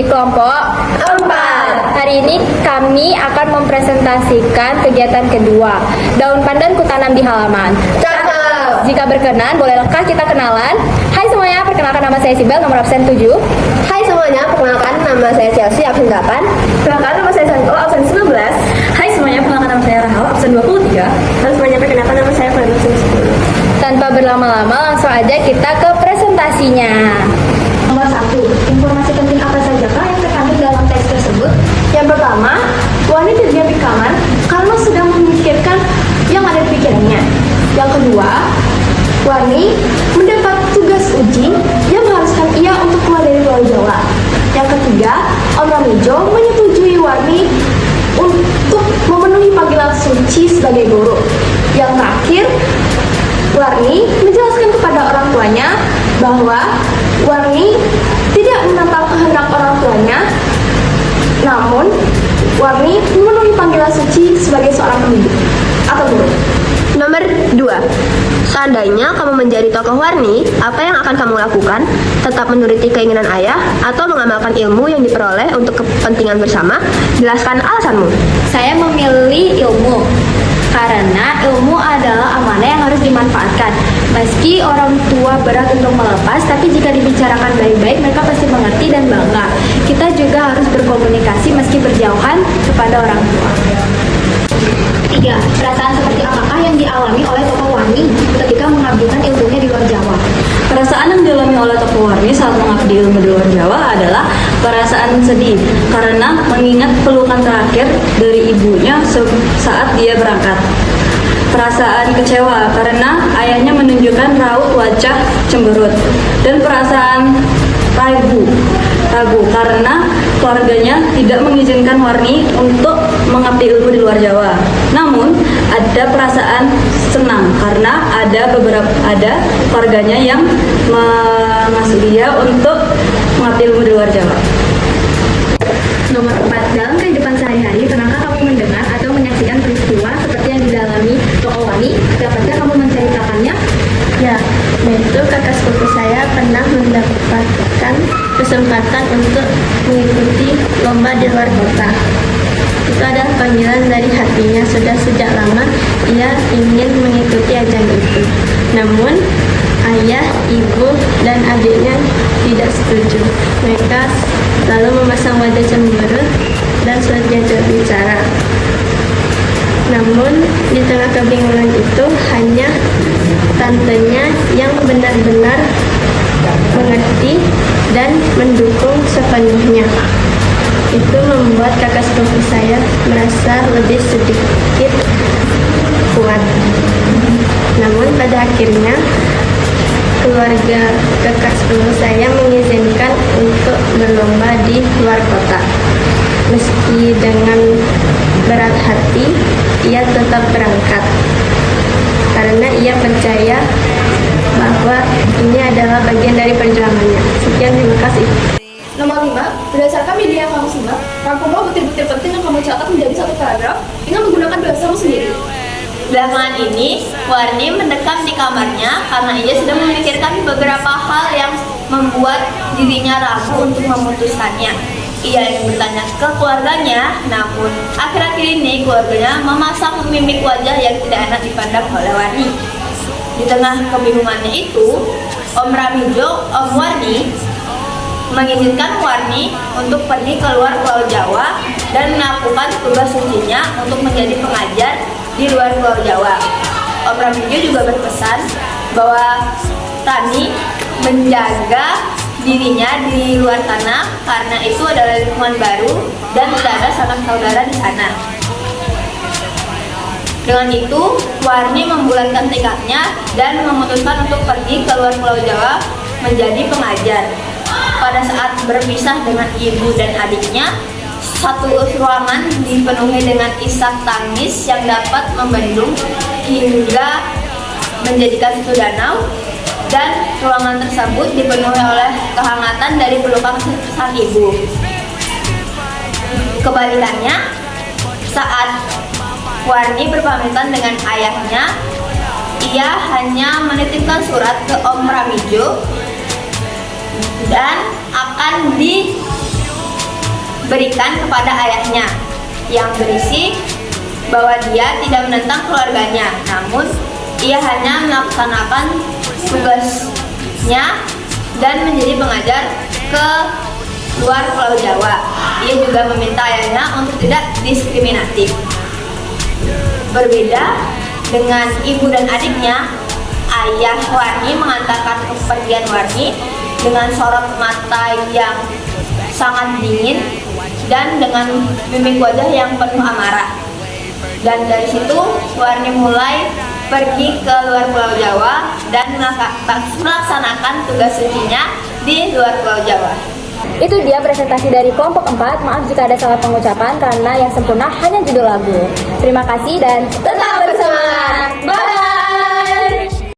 di kelompok 4. Hari ini kami akan mempresentasikan kegiatan kedua, daun pandan kutanam di halaman. Cakep. Jika berkenan, bolehkah kita kenalan? Hai semuanya, perkenalkan nama saya Sibel, nomor absen 7. Hai semuanya, perkenalkan nama saya Chelsea, absen 8. Perkenalkan nama saya Sanko, absen 19. Hai semuanya, perkenalkan nama saya Rahel, absen 23. Halo semuanya, perkenalkan nama saya Fadil, absen 10. Tanpa berlama-lama, langsung aja kita ke presentasinya. Nomor 1, informasi penting apa sajakah yang terkandung dalam teks tersebut? Yang pertama, Wani terdiam di kamar karena sedang memikirkan yang ada di pikirannya. Yang kedua, Wani mendapat tugas uji yang mengharuskan ia untuk keluar dari Pulau Jawa. Yang ketiga, Om Ramijo menyetujui Wani untuk memenuhi panggilan suci sebagai guru. Yang terakhir, Warni menjelaskan kepada orang tuanya bahwa Warni tidak menentang kehendak orang tuanya, namun Warni memenuhi panggilan suci sebagai seorang pendidik atau guru. Nomor 2. Seandainya kamu menjadi tokoh Warni, apa yang akan kamu lakukan? Tetap menuruti keinginan ayah atau mengamalkan ilmu yang diperoleh untuk kepentingan bersama? Jelaskan alasanmu. Saya memilih ilmu karena ilmu adalah amanah yang harus dimanfaatkan. Meski orang tua berat untuk melepas, tapi jika dibicarakan baik-baik, mereka pasti mengerti dan bangga. Kita juga harus berkomunikasi meski berjauhan kepada orang tua. 3. Perasaan seperti apakah yang dialami oleh tokoh Warni ketika mengabdikan ilmunya di luar Jawa? Perasaan yang dialami oleh tokoh Warni saat mengabdi ilmu di luar Jawa adalah perasaan sedih karena mengingat pelukan terakhir dari ibunya saat dia berangkat. Perasaan kecewa karena ayahnya menunjukkan raut wajah cemberut, dan perasaan ragu karena keluarganya tidak mengizinkan Warni untuk mengabdi ilmu di luar Jawa. Namun ada perasaan senang karena ada keluarganya yang mengasuh dia untuk mengabdi ilmu di luar Jawa. Nomor 4. Dalam kehidupan sehari-hari, pernahkah kamu mendengar atau menyaksikan peristiwa seperti yang dialami tokoh Wani? Dapatkah kamu menceritakannya? Ya, yaitu kakak sepupu saya pernah mendapatkan kesempatan untuk mengikuti lomba di luar kota. Itu adalah panggilan dari hatinya. Sudah sejak lama ia ingin mengikuti ajang itu. Namun, ayah, ibu, dan adiknya tidak setuju. Mereka lalu memasang wajah cemberut dan sulit diajak bicara. Namun, di tengah kebingungan itu hanya tantenya yang benar-benar mengerti dan mendukung sepenuhnya. Itu membuat kakak sepupu saya merasa lebih sedikit kuat. Namun pada akhirnya keluarga kakak sepupu saya mengizinkan untuk berlomba di luar kota. Meski dengan berat hati, ia tetap berangkat karena ia percaya bahwa ini adalah bagian dari perjuangannya. Sekian, terima kasih. Nomor 5, berdasarkan media yang kamu simak, rangkumlah butir-butir penting yang kamu catat menjadi satu paragraf dengan menggunakan bahasa kamu sendiri. Belakangan ini, Warni mendekam di kamarnya karena ia sedang memikirkan beberapa hal yang membuat dirinya ragu untuk memutuskannya. Ia ingin bertanya ke keluarganya, namun akhir-akhir ini keluarganya memasang mimik wajah yang tidak enak dipandang oleh Warni. Di tengah kebingungannya itu, Om Ramijo, Om Warni, mengizinkan Warni untuk pergi keluar Pulau Jawa dan melakukan tugas sucinya untuk menjadi pengajar di luar Pulau Jawa. Om Ramijo juga berpesan bahwa Tani menjaga dirinya di luar sana karena itu adalah lingkungan baru dan tidak ada sanak saudara di sana. Dengan itu, Warni membulatkan tekadnya dan memutuskan untuk pergi keluar Pulau Jawa menjadi pengajar. Pada saat berpisah dengan ibu dan adiknya, satu ruangan dipenuhi dengan isak tangis yang dapat membendung hingga menjadikan situ danau, dan ruangan tersebut dipenuhi oleh kehangatan dari pelukan sang ibu. Kebalikannya, saat Warni berpamitan dengan ayahnya, ia hanya menitipkan surat ke Om Ramijo dan akan berikan kepada ayahnya yang berisi bahwa dia tidak menentang keluarganya, namun ia hanya melaksanakan tugasnya dan menjadi pengajar ke luar Pulau Jawa. Ia juga meminta ayahnya untuk tidak diskriminatif. Berbeda dengan ibu dan adiknya, ayah Warni mengantarkan kepergian Warni dengan sorot mata yang sangat dingin dan dengan mimik wajah yang penuh amarah. Dan dari situ Warni mulai pergi ke luar Pulau Jawa dan melaksanakan tugas sucinya di luar Pulau Jawa. Itu dia presentasi dari kelompok 4. Maaf jika ada salah pengucapan karena yang sempurna hanya judul lagu. Terima kasih dan tetap bersemangat. Bye!